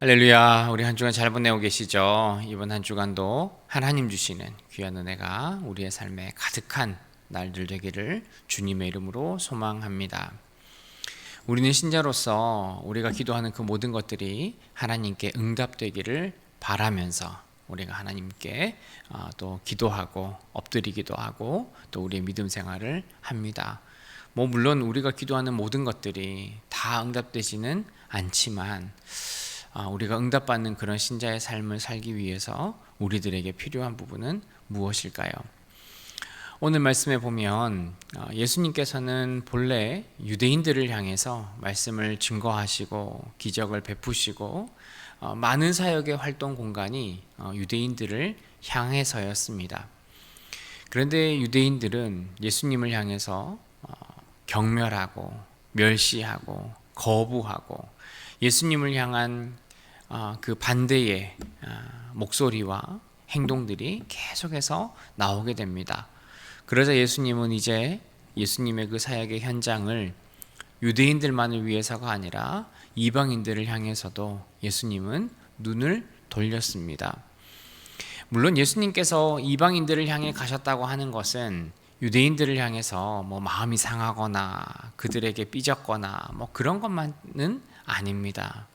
할렐루야. 우리 한 주간 잘 보내고 계시죠? 이번 한 주간도 하나님 주시는 귀한 은혜가 우리의 삶에 가득한 날들 되기를 주님의 이름으로 소망합니다. 우리는 신자로서 우리가 기도하는 그 모든 것들이 하나님께 응답되기를 바라면서 우리가 하나님께 또 기도하고 엎드리기도 하고 또 우리의 믿음 생활을 합니다. 물론 우리가 기도하는 모든 것들이 다 응답되지는 않지만 우리가 응답받는 그런 신자의 삶을 살기 위해서 우리들에게 필요한 부분은 무엇일까요? 오늘 말씀에 보면 예수님께서는 본래 유대인들을 향해서 말씀을 증거하시고 기적을 베푸시고 많은 사역의 활동 공간이 유대인들을 향해서였습니다. 그런데 유대인들은 예수님을 향해서 경멸하고 멸시하고 거부하고 예수님을 향한 그 반대의 목소리와 행동들이 계속해서 나오게 됩니다. 그러자 예수님은 이제 예수님의 그 사역의 현장을 유대인들만을 위해서가 아니라 이방인들을 향해서도 예수님은 눈을 돌렸습니다. 물론 예수님께서 이방인들을 향해 가셨다고 하는 것은 유대인들을 향해서 마음이 상하거나 그들에게 삐졌거나 그런 것만은 아닙니다.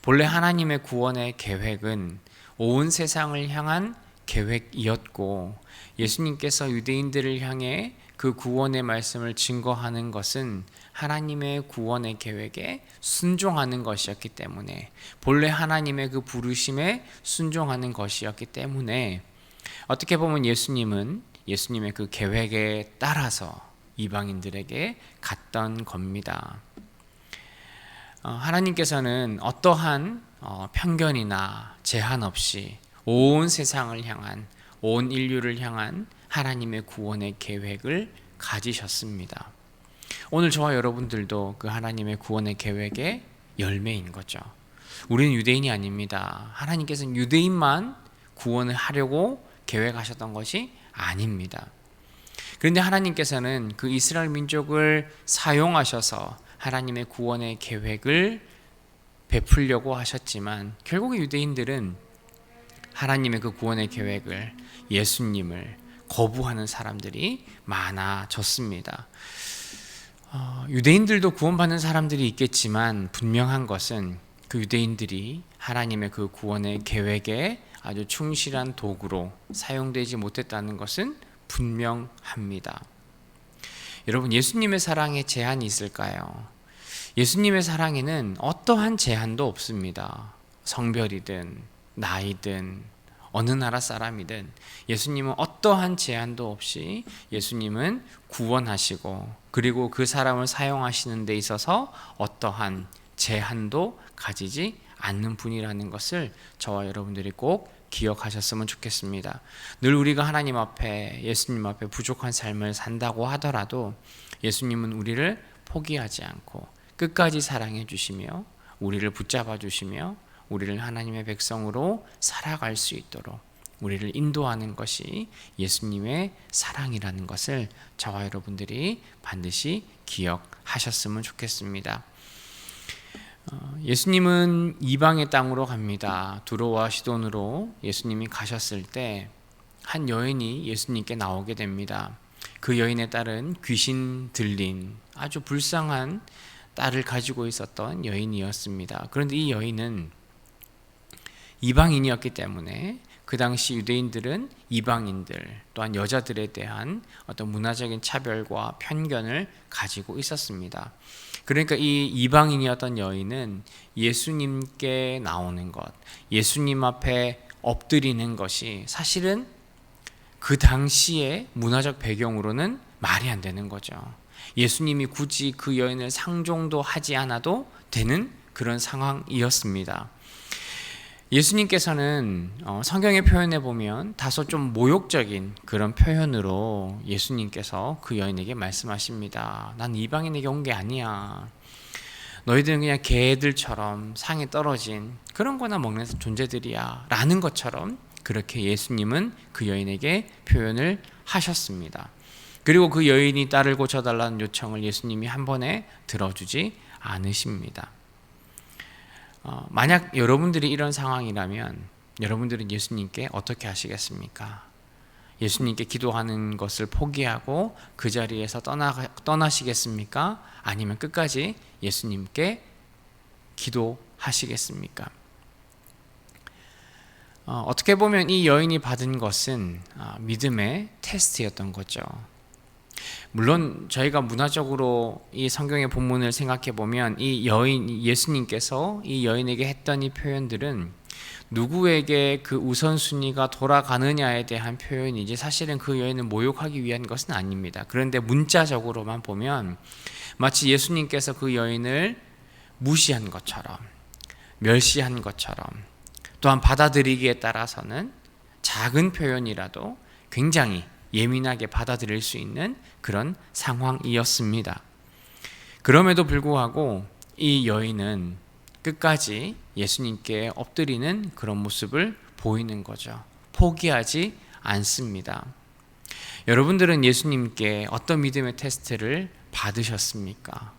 본래 하나님의 구원의 계획은 온 세상을 향한 계획이었고 예수님께서 유대인들을 향해 그 구원의 말씀을 증거하는 것은 하나님의 구원의 계획에 순종하는 것이었기 때문에 본래 하나님의 그 부르심에 순종하는 것이었기 때문에 어떻게 보면 예수님은 예수님의 그 계획에 따라서 이방인들에게 갔던 겁니다. 하나님께서는 어떠한 편견이나 제한 없이 온 세상을 향한 온 인류를 향한 하나님의 구원의 계획을 가지셨습니다. 오늘 저와 여러분들도 그 하나님의 구원의 계획의 열매인 거죠. 우리는 유대인이 아닙니다. 하나님께서는 유대인만 구원을 하려고 계획하셨던 것이 아닙니다. 그런데 하나님께서는 그 이스라엘 민족을 사용하셔서 하나님의 구원의 계획을 베풀려고 하셨지만 결국 유대인들은 하나님의 그 구원의 계획을 예수님을 거부하는 사람들이 많아졌습니다. 유대인들도 구원받는 사람들이 있겠지만 분명한 것은 그 유대인들이 하나님의 그 구원의 계획에 아주 충실한 도구로 사용되지 못했다는 것은 분명합니다. 여러분, 예수님의 사랑에 제한이 있을까요? 예수님의 사랑에는 어떠한 제한도 없습니다. 성별이든 나이든 어느 나라 사람이든 예수님은 어떠한 제한도 없이 예수님은 구원하시고 그리고 그 사람을 사용하시는 데 있어서 어떠한 제한도 가지지 않는 분이라는 것을 저와 여러분들이 꼭 기억하셨으면 좋겠습니다. 늘 우리가 하나님 앞에 예수님 앞에 부족한 삶을 산다고 하더라도 예수님은 우리를 포기하지 않고 끝까지 사랑해 주시며 우리를 붙잡아 주시며 우리를 하나님의 백성으로 살아갈 수 있도록 우리를 인도하는 것이 예수님의 사랑이라는 것을 저와 여러분들이 반드시 기억하셨으면 좋겠습니다. 예수님은 이방의 땅으로 갑니다. 두로와 시돈으로 예수님이 가셨을 때 한 여인이 예수님께 나오게 됩니다. 그 여인의 딸은 귀신 들린 아주 불쌍한 딸을 가지고 있었던 여인이었습니다. 그런데 이 여인은 이방인이었기 때문에 그 당시 유대인들은 이방인들 또한 여자들에 대한 어떤 문화적인 차별과 편견을 가지고 있었습니다. 그러니까 이 이방인이었던 여인은 예수님께 나오는 것, 예수님 앞에 엎드리는 것이 사실은 그 당시의 문화적 배경으로는 말이 안 되는 거죠. 예수님이 굳이 그 여인을 상종도 하지 않아도 되는 그런 상황이었습니다. 예수님께서는 성경의 표현에 보면 다소 좀 모욕적인 그런 표현으로 예수님께서 그 여인에게 말씀하십니다. 난 이방인에게 온 게 아니야. 너희들은 그냥 개들처럼 상에 떨어진 그런 거나 먹는 존재들이야 라는 것처럼 그렇게 예수님은 그 여인에게 표현을 하셨습니다. 그리고 그 여인이 딸을 고쳐달라는 요청을 예수님이 한 번에 들어주지 않으십니다. 만약 여러분들이 이런 상황이라면 여러분들은 예수님께 어떻게 하시겠습니까? 예수님께 기도하는 것을 포기하고 그 자리에서 떠나시겠습니까? 아니면 끝까지 예수님께 기도하시겠습니까? 어떻게 보면 이 여인이 받은 것은 믿음의 테스트였던 거죠. 물론 저희가 문화적으로 이 성경의 본문을 생각해 보면 예수님께서 이 여인에게 했던 이 표현들은 누구에게 그 우선순위가 돌아가느냐에 대한 표현이지 사실은 그 여인을 모욕하기 위한 것은 아닙니다. 그런데 문자적으로만 보면 마치 예수님께서 그 여인을 무시한 것처럼, 멸시한 것처럼, 또한 받아들이기에 따라서는 작은 표현이라도 굉장히 예민하게 받아들일 수 있는 그런 상황이었습니다. 그럼에도 불구하고 이 여인은 끝까지 예수님께 엎드리는 그런 모습을 보이는 거죠. 포기하지 않습니다. 여러분들은 예수님께 어떤 믿음의 테스트를 받으셨습니까?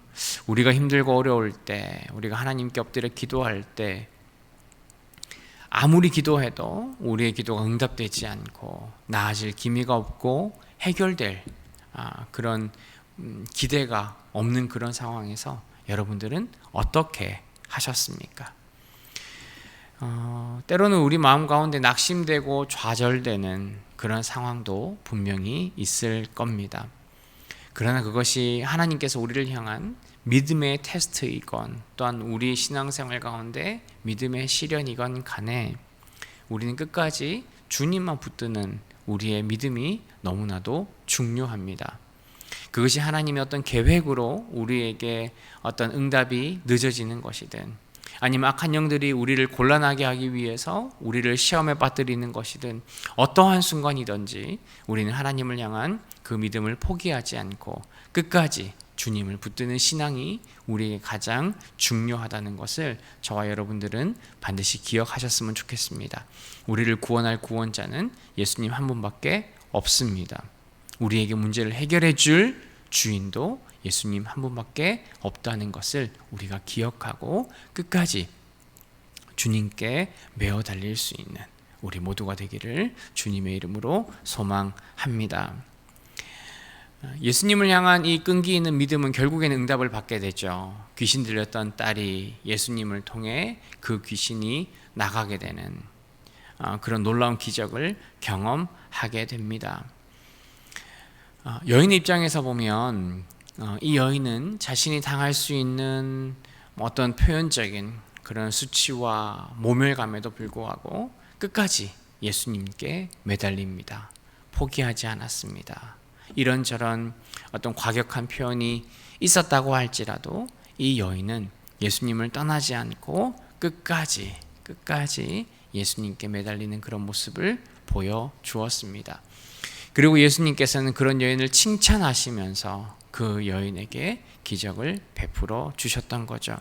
우리가 힘들고 어려울 때, 우리가 하나님께 엎드려 기도할 때 아무리 기도해도 우리의 기도가 응답되지 않고 나아질 기미가 없고 해결될 그런 기대가 없는 그런 상황에서 여러분들은 어떻게 하셨습니까? 때로는 우리 마음 가운데 낙심되고 좌절되는 그런 상황도 분명히 있을 겁니다. 그러나 그것이 하나님께서 우리를 향한 믿음의 테스트이건 또한 우리 신앙생활 가운데 믿음의 시련이건 간에 우리는 끝까지 주님만 붙드는 우리의 믿음이 너무나도 중요합니다. 그것이 하나님의 어떤 계획으로 우리에게 어떤 응답이 늦어지는 것이든 아니면 악한 영들이 우리를 곤란하게 하기 위해서 우리를 시험에 빠뜨리는 것이든 어떠한 순간이든지 우리는 하나님을 향한 그 믿음을 포기하지 않고 끝까지 주님을 붙드는 신앙이 우리에게 가장 중요하다는 것을 저와 여러분들은 반드시 기억하셨으면 좋겠습니다. 우리를 구원할 구원자는 예수님 한 분밖에 없습니다. 우리에게 문제를 해결해 줄 주인도 예수님 한 분밖에 없다는 것을 우리가 기억하고 끝까지 주님께 매어 달릴 수 있는 우리 모두가 되기를 주님의 이름으로 소망합니다. 예수님을 향한 이 끈기 있는 믿음은 결국에는 응답을 받게 되죠. 귀신 들렸던 딸이 예수님을 통해 그 귀신이 나가게 되는 그런 놀라운 기적을 경험하게 됩니다. 여인의 입장에서 보면 이 여인은 자신이 당할 수 있는 어떤 표현적인 그런 수치와 모멸감에도 불구하고 끝까지 예수님께 매달립니다. 포기하지 않았습니다. 이런저런 어떤 과격한 표현이 있었다고 할지라도 이 여인은 예수님을 떠나지 않고 끝까지 예수님께 매달리는 그런 모습을 보여주었습니다. 그리고 예수님께서는 그런 여인을 칭찬하시면서 그 여인에게 기적을 베풀어 주셨던 거죠.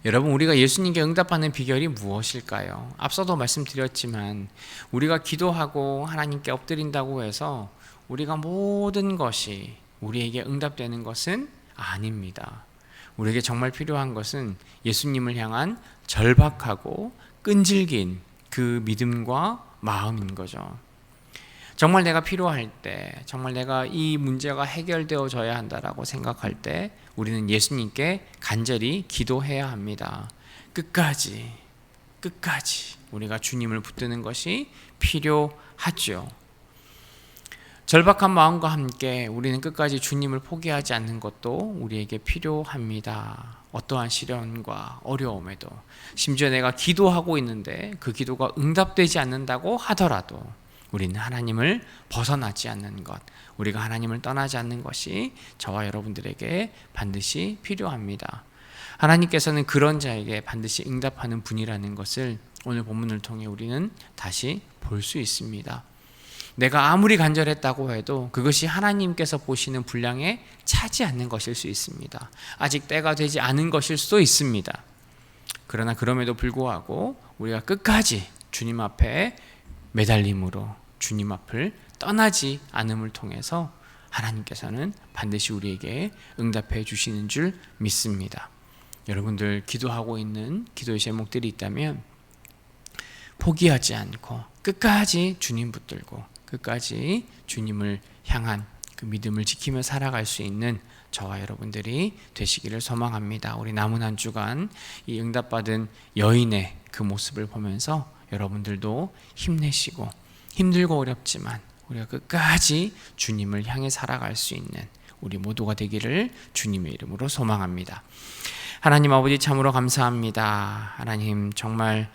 여러분, 우리가 예수님께 응답하는 비결이 무엇일까요? 앞서도 말씀드렸지만 우리가 기도하고 하나님께 엎드린다고 해서 우리가 모든 것이 우리에게 응답되는 것은 아닙니다. 우리에게 정말 필요한 것은 예수님을 향한 절박하고 끈질긴 그 믿음과 마음인 거죠. 정말 내가 필요할 때, 정말 내가 이 문제가 해결되어져야 한다라고 생각할 때 우리는 예수님께 간절히 기도해야 합니다. 끝까지 우리가 주님을 붙드는 것이 필요하죠. 절박한 마음과 함께 우리는 끝까지 주님을 포기하지 않는 것도 우리에게 필요합니다. 어떠한 시련과 어려움에도, 심지어 내가 기도하고 있는데 그 기도가 응답되지 않는다고 하더라도 우리는 하나님을 벗어나지 않는 것, 우리가 하나님을 떠나지 않는 것이 저와 여러분들에게 반드시 필요합니다. 하나님께서는 그런 자에게 반드시 응답하는 분이라는 것을 오늘 본문을 통해 우리는 다시 볼 수 있습니다. 내가 아무리 간절했다고 해도 그것이 하나님께서 보시는 분량에 차지 않는 것일 수 있습니다. 아직 때가 되지 않은 것일 수도 있습니다. 그러나 그럼에도 불구하고 우리가 끝까지 주님 앞에 매달림으로 주님 앞을 떠나지 않음을 통해서 하나님께서는 반드시 우리에게 응답해 주시는 줄 믿습니다. 여러분들 기도하고 있는 기도의 제목들이 있다면 포기하지 않고 끝까지 주님 붙들고 끝까지 주님을 향한 그 믿음을 지키며 살아갈 수 있는 저와 여러분들이 되시기를 소망합니다. 우리 남은 한 주간 이 응답받은 여인의 그 모습을 보면서 여러분들도 힘내시고 힘들고 어렵지만 우리가 끝까지 주님을 향해 살아갈 수 있는 우리 모두가 되기를 주님의 이름으로 소망합니다. 하나님 아버지 참으로 감사합니다. 하나님 정말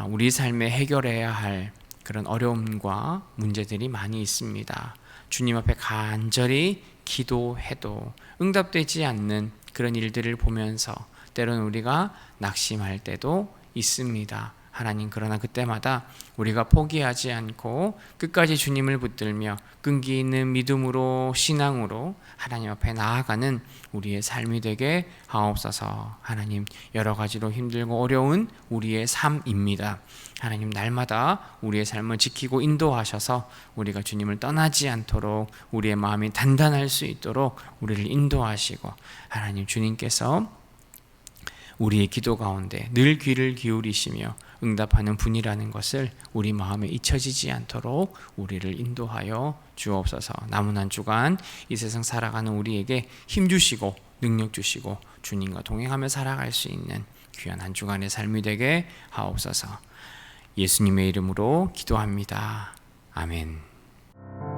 우리 삶에 해결해야 할 그런 어려움과 문제들이 많이 있습니다. 주님 앞에 간절히 기도해도 응답되지 않는 그런 일들을 보면서 때로는 우리가 낙심할 때도 있습니다. 하나님, 그러나 그때마다 우리가 포기하지 않고 끝까지 주님을 붙들며 끈기 있는 믿음으로 신앙으로 하나님 앞에 나아가는 우리의 삶이 되게 하옵소서. 하나님, 여러 가지로 힘들고 어려운 우리의 삶입니다. 하나님, 날마다 우리의 삶을 지키고 인도하셔서 우리가 주님을 떠나지 않도록 우리의 마음이 단단할 수 있도록 우리를 인도하시고, 하나님 주님께서 우리의 기도 가운데 늘 귀를 기울이시며 응답하는 분이라는 것을 우리 마음에 잊혀지지 않도록 우리를 인도하여 주옵소서. 남은 한 주간 이 세상 살아가는 우리에게 힘 주시고 능력 주시고 주님과 동행하며 살아갈 수 있는 귀한 한 주간의 삶이 되게 하옵소서. 예수님의 이름으로 기도합니다. 아멘.